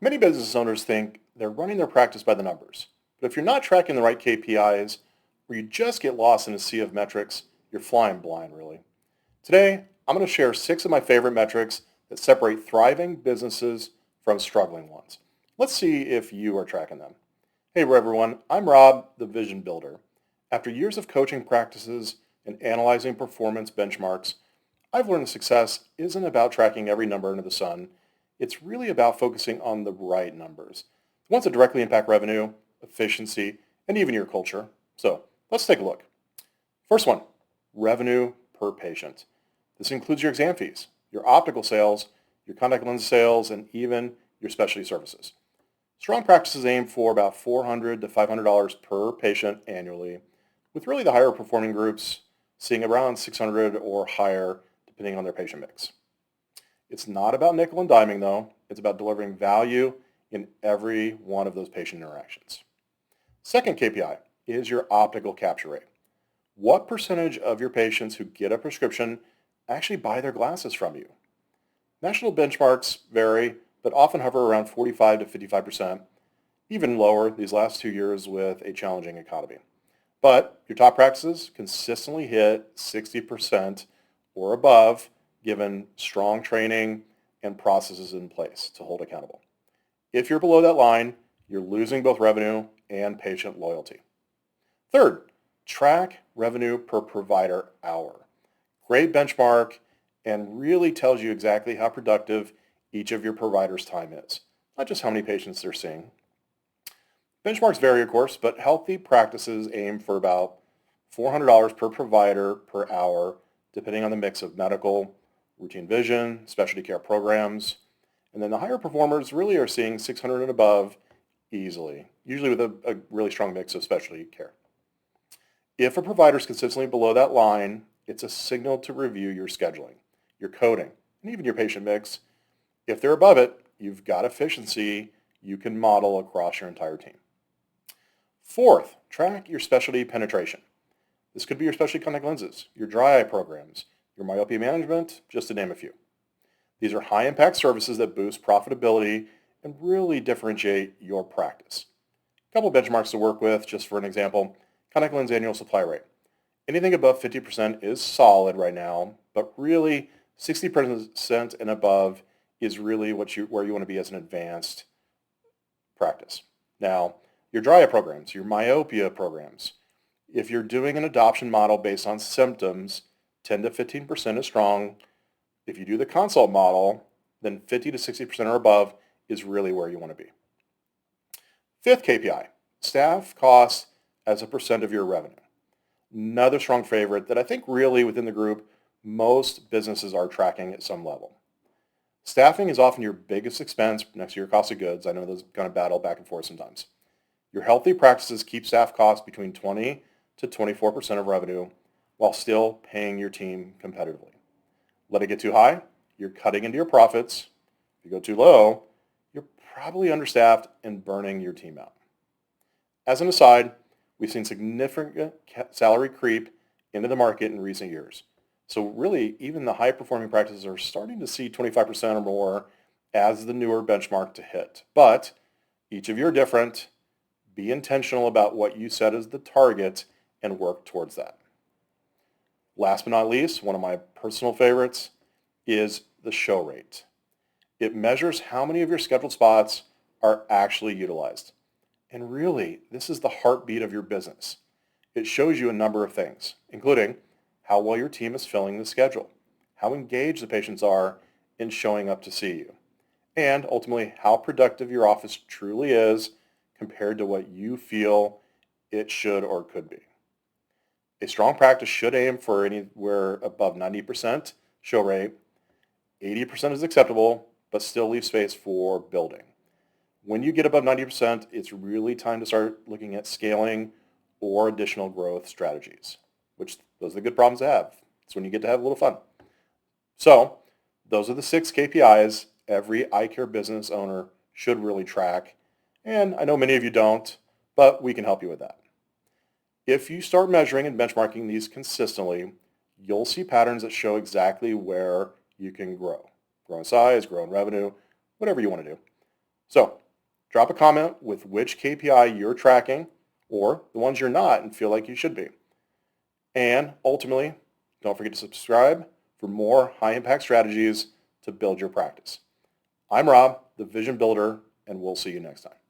Many business owners think they're running their practice by the numbers. But if you're not tracking the right KPIs, or you just get lost in a sea of metrics, you're flying blind, really. Today, I'm going to share 6 of my favorite metrics that separate thriving businesses from struggling ones. Let's see if you are tracking them. Hey everyone, I'm Rob, the Vision Builder. After years of coaching practices and analyzing performance benchmarks, I've learned success isn't about tracking every number under the sun. It's really about focusing on the right numbers, the ones that directly impact revenue, efficiency, and even your culture. So let's take a look. First one, revenue per patient. This includes your exam fees, your optical sales, your contact lens sales, and even your specialty services. Strong practices aim for about $400 to $500 per patient annually, with really the higher performing groups seeing around $600 or higher depending on their patient mix. It's not about nickel and diming though. It's about delivering value in every one of those patient interactions. Second KPI is your optical capture rate. What percentage of your patients who get a prescription actually buy their glasses from you? National benchmarks vary, but often hover around 45 to 55%, even lower these last 2 years with a challenging economy. But your top practices consistently hit 60% or above given strong training and processes in place to hold accountable. If you're below that line, you're losing both revenue and patient loyalty. Third, track revenue per provider hour. Great benchmark and really tells you exactly how productive each of your providers' time is, not just how many patients they're seeing. Benchmarks vary, of course, but healthy practices aim for about $400 per provider per hour, depending on the mix of medical, routine vision, specialty care programs. And then the higher performers really are seeing 600 and above easily, usually with a really strong mix of specialty care. If a provider is consistently below that line, it's a signal to review your scheduling, your coding, and even your patient mix. If they're above it, you've got efficiency you can model across your entire team. Fourth, track your specialty penetration. This could be your specialty contact lenses, your dry eye programs, your myopia management, just to name a few. These are high-impact services that boost profitability and really differentiate your practice. A couple benchmarks to work with, just for an example, contact lens annual supply rate. Anything above 50% is solid right now, but really 60% and above is really where you want to be as an advanced practice. Now, your dry eye programs, your myopia programs, if you're doing an adoption model based on symptoms, 10 to 15% is strong. If you do the consult model, then 50 to 60% or above is really where you want to be. Fifth KPI, staff costs as a percent of your revenue. Another strong favorite that I think really within the group, most businesses are tracking at some level. Staffing is often your biggest expense next to your cost of goods. I know those kind of battle back and forth sometimes. Your healthy practices keep staff costs between 20 to 24% of revenue while still paying your team competitively. Let it get too high, you're cutting into your profits. If you go too low, you're probably understaffed and burning your team out. As an aside, we've seen significant salary creep into the market in recent years. So really, even the high-performing practices are starting to see 25% or more as the newer benchmark to hit. But each of you are different. Be intentional about what you set as the target and work towards that. Last but not least, one of my personal favorites is the show rate. It measures how many of your scheduled spots are actually utilized. And really, this is the heartbeat of your business. It shows you a number of things, including how well your team is filling the schedule, how engaged the patients are in showing up to see you, and ultimately how productive your office truly is compared to what you feel it should or could be. A strong practice should aim for anywhere above 90% show rate. 80% is acceptable, but still leave space for building. When you get above 90%, it's really time to start looking at scaling or additional growth strategies, which those are the good problems to have. It's when you get to have a little fun. So those are the 6 KPIs every Eyecare business owner should really track. And I know many of you don't, but we can help you with that. If you start measuring and benchmarking these consistently, you'll see patterns that show exactly where you can grow. Grow in size, grow in revenue, whatever you want to do. So drop a comment with which KPI you're tracking or the ones you're not and feel like you should be. And ultimately, don't forget to subscribe for more high-impact strategies to build your practice. I'm Rob, the Vision Builder, and we'll see you next time.